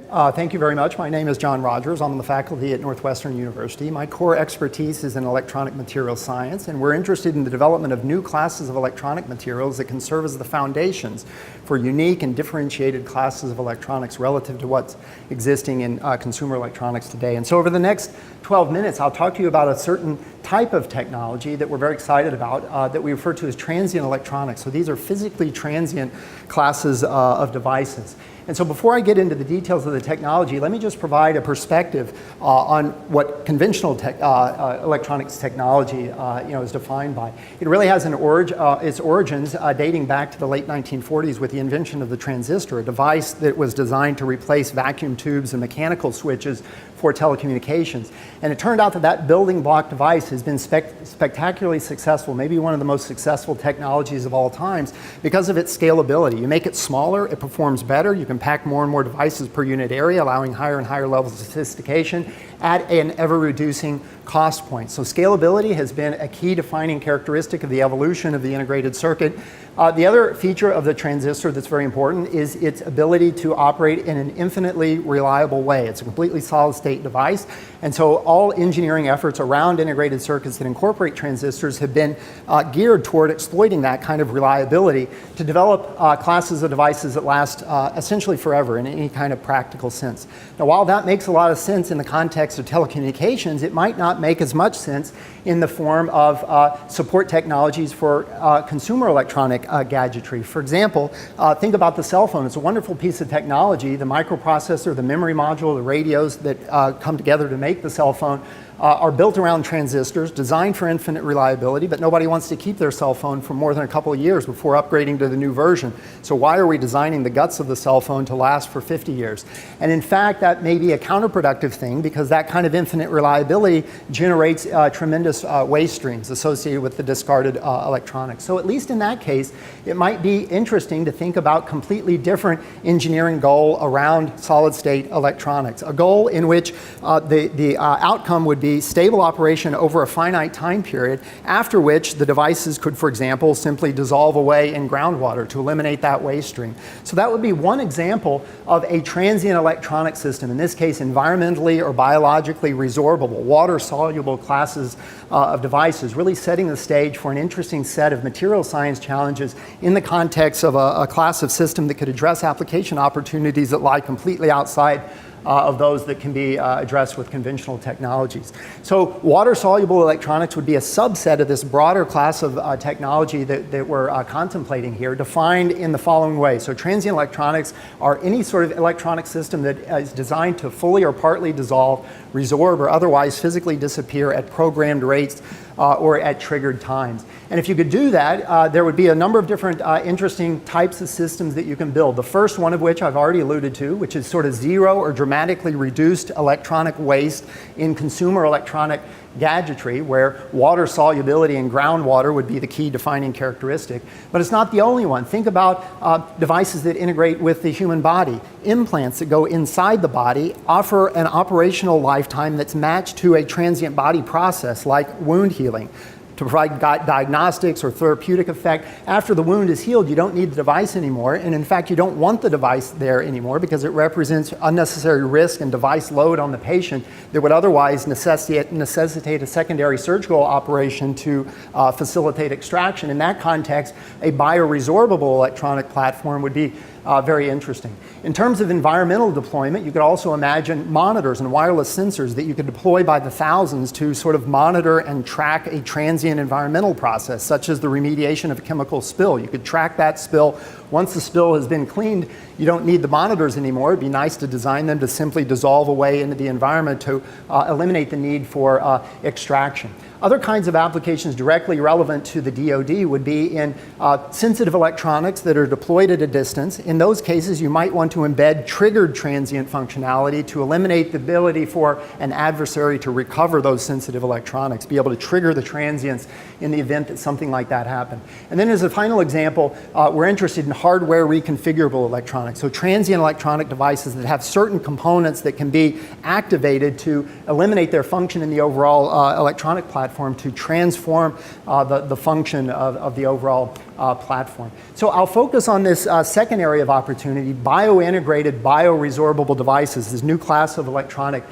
Thank you very much. My name is John Rogers. I'm on the faculty at Northwestern University. My core expertise is in electronic materials science, and we're interested in the development of new classes of electronic materials that can serve as the foundations for unique and differentiated classes of electronics relative to what's existing in consumer electronics today. And so over the next 12 minutes, I'll talk to you about a certain type of technology that we're very excited about that we refer to as transient electronics. So these are physically transient classes of devices. And so before I get into the details of the technology, let me just provide a perspective on what conventional electronics technology is defined by. It really has its origins dating back to the late 1940s with the invention of the transistor, a device that was designed to replace vacuum tubes and mechanical switches for telecommunications. And it turned out that that building block device has been spectacularly successful, maybe one of the most successful technologies of all times because of its scalability. You make it smaller, it performs better, you can pack more and more devices per unit area, allowing higher and higher levels of sophistication at an ever-reducing cost point. So scalability has been a key defining characteristic of the evolution of the integrated circuit. The other feature of the transistor that's very important is its ability to operate in an infinitely reliable way. It's a completely solid-state device, and so all engineering efforts around integrated circuits that incorporate transistors have been geared toward exploiting that kind of reliability to develop classes of devices that last essentially forever in any kind of practical sense. Now, while that makes a lot of sense in the context of telecommunications, it might not make as much sense in the form of support technologies for consumer electronic gadgetry. For example, think about the cell phone. It's a wonderful piece of technology. The microprocessor, the memory module, the radios that come together to make the cell phone are built around transistors, designed for infinite reliability, but nobody wants to keep their cell phone for more than a couple of years before upgrading to the new version. So why are we designing the guts of the cell phone to last for 50 years? And in fact, that may be a counterproductive thing because that kind of infinite reliability generates tremendous waste streams associated with the discarded electronics. So at least in that case, it might be interesting to think about completely different engineering goal around solid-state electronics, a goal in which the outcome would be stable operation over a finite time period, after which the devices could, for example, simply dissolve away in groundwater to eliminate that waste stream. So that would be one example of a transient electronic system, in this case environmentally or biologically resorbable, water-soluble classes of devices, really setting the stage for an interesting set of material science challenges in the context of a class of system that could address application opportunities that lie completely outside of those that can be addressed with conventional technologies. So water-soluble electronics would be a subset of this broader class of technology that we're contemplating here, defined in the following way. So transient electronics are any sort of electronic system that is designed to fully or partly dissolve, resorb, or otherwise physically disappear at programmed rates or at triggered times. And if you could do that, there would be a number of different interesting types of systems that you can build. The first one of which I've already alluded to, which is sort of zero or dramatically reduced electronic waste in consumer electronic gadgetry, where water solubility and groundwater would be the key defining characteristic. But it's not the only one. Think about devices that integrate with the human body. Implants that go inside the body offer an operational lifetime that's matched to a transient body process like wound healing. To provide diagnostics or therapeutic effect. After the wound is healed, you don't need the device anymore, and in fact, you don't want the device there anymore because it represents unnecessary risk and device load on the patient that would otherwise necessitate a secondary surgical operation to facilitate extraction. In that context, a bioresorbable electronic platform would be very interesting. In terms of environmental deployment, you could also imagine monitors and wireless sensors that you could deploy by the thousands to sort of monitor and track a transient environmental process, such as the remediation of a chemical spill. You could track that spill. Once the spill has been cleaned, you don't need the monitors anymore. It'd be nice to design them to simply dissolve away into the environment to eliminate the need for extraction. Other kinds of applications directly relevant to the DoD would be in sensitive electronics that are deployed at a distance. In those cases, you might want to embed triggered transient functionality to eliminate the ability for an adversary to recover those sensitive electronics, be able to trigger the transients in the event that something like that happened. And then as a final example, we're interested in hardware reconfigurable electronics. So transient electronic devices that have certain components that can be activated to eliminate their function in the overall electronic platform to transform the function of the overall platform. So I'll focus on this second area of opportunity, biointegrated, bioresorbable devices, this new class of electronic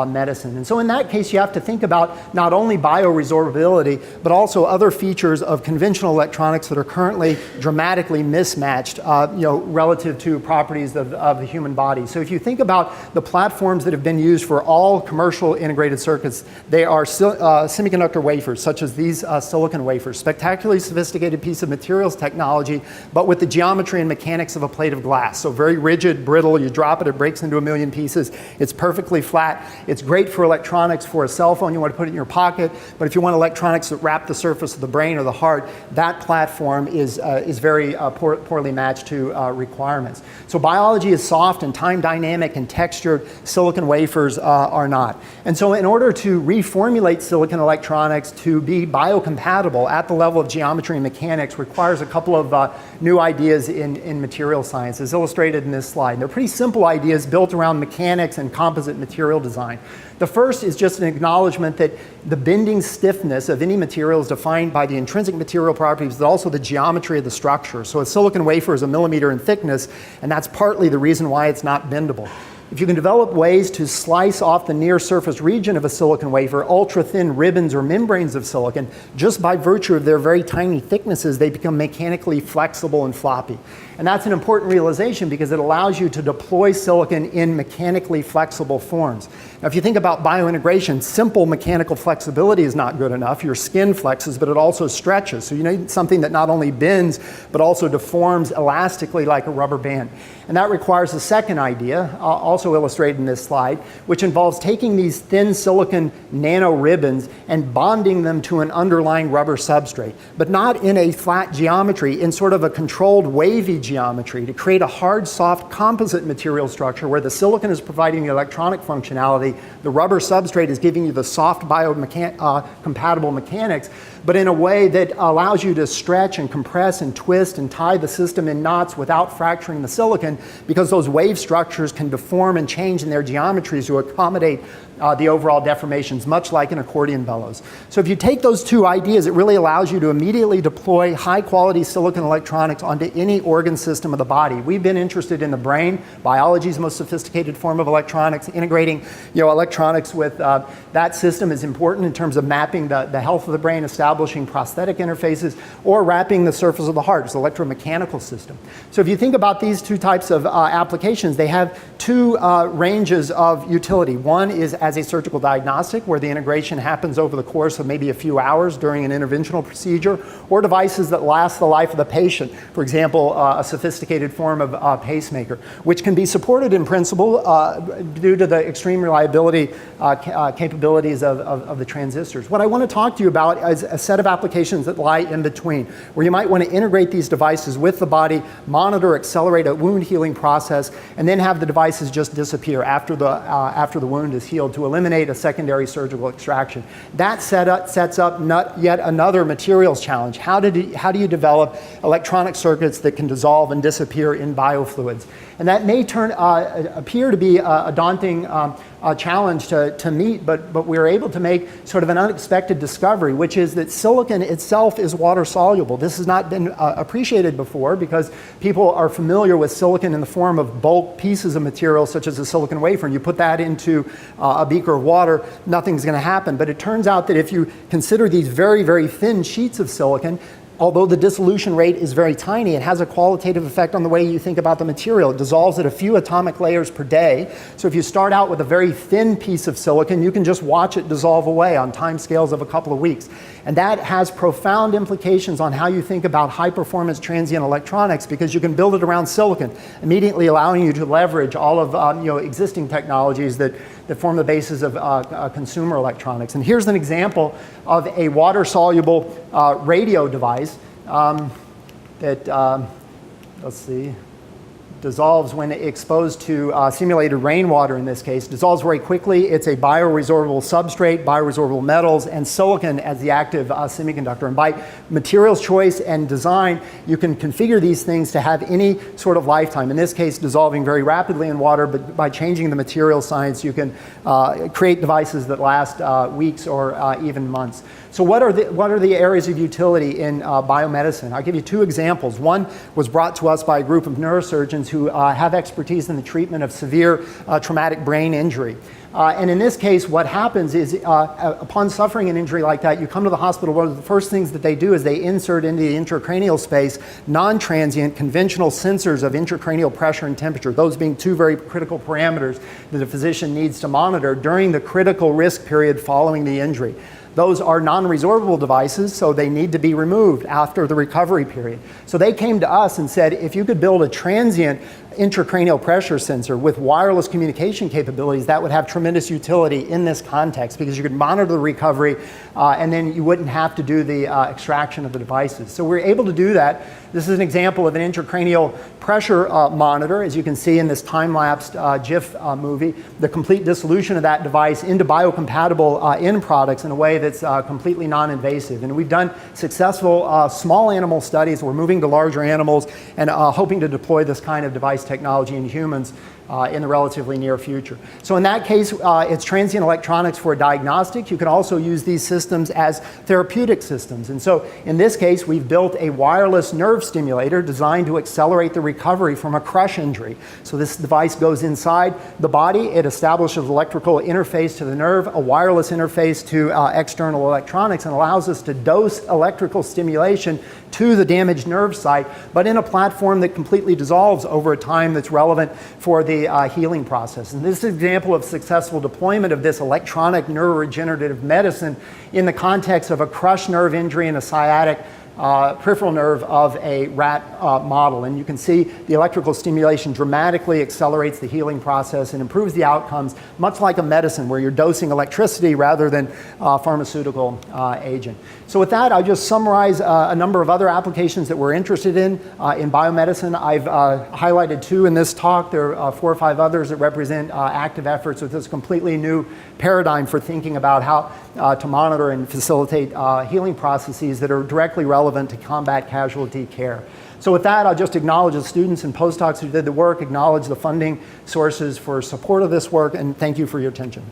medicine. And so in that case, you have to think about not only bioresorbability, but also other features of conventional electronics that are currently dramatically mismatched relative to properties of the human body. So if you think about the platforms that have been used for all commercial integrated circuits, they are semiconductor wafers, such as these silicon wafers, spectacularly sophisticated piece of materials technology, but with the geometry and mechanics of a plate of glass. So very rigid, brittle, you drop it, it breaks into a million pieces. It's perfectly flat. It's great for electronics for a cell phone. You want to put it in your pocket. But if you want electronics that wrap the surface of the brain or the heart, that platform is very poorly matched to requirements. So biology is soft and time dynamic and textured. Silicon wafers are not. And so in order to reformulate silicon electronics to be biocompatible at the level of geometry and mechanics requires a couple of new ideas in material science, as illustrated in this slide. They're pretty simple ideas built around mechanics and composite material design. The first is just an acknowledgement that the bending stiffness of any material is defined by the intrinsic material properties, but also the geometry of the structure. So a silicon wafer is a millimeter in thickness, and that's partly the reason why it's not bendable. If you can develop ways to slice off the near surface region of a silicon wafer, ultra-thin ribbons or membranes of silicon, just by virtue of their very tiny thicknesses, they become mechanically flexible and floppy. And that's an important realization because it allows you to deploy silicon in mechanically flexible forms. Now, if you think about biointegration, simple mechanical flexibility is not good enough. Your skin flexes, but it also stretches. So you need something that not only bends, but also deforms elastically like a rubber band. And that requires a second idea, also illustrated in this slide, which involves taking these thin silicon nano ribbons and bonding them to an underlying rubber substrate, but not in a flat geometry, in sort of a controlled wavy geometry to create a hard, soft composite material structure where the silicon is providing the electronic functionality, the rubber substrate is giving you the soft biocompatible mechanics, but in a way that allows you to stretch and compress and twist and tie the system in knots without fracturing the silicon, because those wave structures can deform and change in their geometries to accommodate the overall deformations, much like an accordion bellows. So if you take those two ideas, it really allows you to immediately deploy high-quality silicon electronics onto any organ system of the body. We've been interested in the brain. Biology's most sophisticated form of electronics. Integrating electronics with that system is important in terms of mapping the health of the brain, establishing prosthetic interfaces, or wrapping the surface of the heart. It's an electromechanical system. So if you think about these two types of applications, they have two ranges of utility. One is as a surgical diagnostic, where the integration happens over the course of maybe a few hours during an interventional procedure, or devices that last the life of the patient. For example, a sophisticated form of pacemaker, which can be supported in principle due to the extreme reliability capabilities of the transistors. What I want to talk to you about is a set of applications that lie in between, where you might want to integrate these devices with the body, monitor, accelerate a wound healing process, and then have the devices just disappear after the wound is healed to eliminate a secondary surgical extraction. That sets up yet another materials challenge. How do you develop electronic circuits that can dissolve and disappear in biofluids? And that may appear to be a daunting challenge to meet, but we're able to make sort of an unexpected discovery, which is that silicon itself is water soluble. This has not been appreciated before because people are familiar with silicon in the form of bulk pieces of material such as a silicon wafer, and you put that into a beaker of water, nothing's going to happen. But it turns out that if you consider these very, very thin sheets of silicon, although the dissolution rate is very tiny, it has a qualitative effect on the way you think about the material. It dissolves at a few atomic layers per day. So if you start out with a very thin piece of silicon, you can just watch it dissolve away on time scales of a couple of weeks. And that has profound implications on how you think about high-performance transient electronics, because you can build it around silicon, immediately allowing you to leverage all of existing technologies that form the basis of consumer electronics. And here's an example of a water-soluble radio device that, let's see, dissolves when exposed to simulated rainwater in this case, dissolves very quickly. It's a bioresorbable substrate, bioresorbable metals, and silicon as the active semiconductor. And by materials choice and design, you can configure these things to have any sort of lifetime. In this case, dissolving very rapidly in water, but by changing the material science, you can create devices that last weeks or even months. So what are the areas of utility in biomedicine? I'll give you two examples. One was brought to us by a group of neurosurgeons who have expertise in the treatment of severe traumatic brain injury. And in this case, what happens is upon suffering an injury like that, you come to the hospital. One of the first things that they do is they insert into the intracranial space non-transient conventional sensors of intracranial pressure and temperature, those being two very critical parameters that a physician needs to monitor during the critical risk period following the injury. Those are non-resorbable devices, so they need to be removed after the recovery period. So they came to us and said, if you could build a transient intracranial pressure sensor with wireless communication capabilities, that would have tremendous utility in this context because you could monitor the recovery and then you wouldn't have to do the extraction of the devices. So we're able to do that. This is an example of an intracranial pressure monitor, as you can see in this time-lapsed GIF movie, the complete dissolution of that device into biocompatible end products in a way that's completely non-invasive. And we've done successful small animal studies. We're moving to larger animals and hoping to deploy this kind of device technology in humans in the relatively near future. So in that case, it's transient electronics for diagnostics. You can also use these systems as therapeutic systems. And so in this case, we've built a wireless nerve stimulator designed to accelerate the recovery from a crush injury. So this device goes inside the body. It establishes electrical interface to the nerve, a wireless interface to external electronics, and allows us to dose electrical stimulation to the damaged nerve site, but in a platform that completely dissolves over a time that's relevant for the healing process. And this is an example of successful deployment of this electronic neuroregenerative medicine in the context of a crushed nerve injury and a sciatic peripheral nerve of a rat model. And you can see the electrical stimulation dramatically accelerates the healing process and improves the outcomes, much like a medicine where you're dosing electricity rather than pharmaceutical agent. So with that, I'll just summarize a number of other applications that we're interested in biomedicine. I've highlighted two in this talk. There are 4 or 5 others that represent active efforts with this completely new paradigm for thinking about how to monitor and facilitate healing processes that are directly relevant to combat casualty care. So with that, I'll just acknowledge the students and postdocs who did the work, acknowledge the funding sources for support of this work, and thank you for your attention.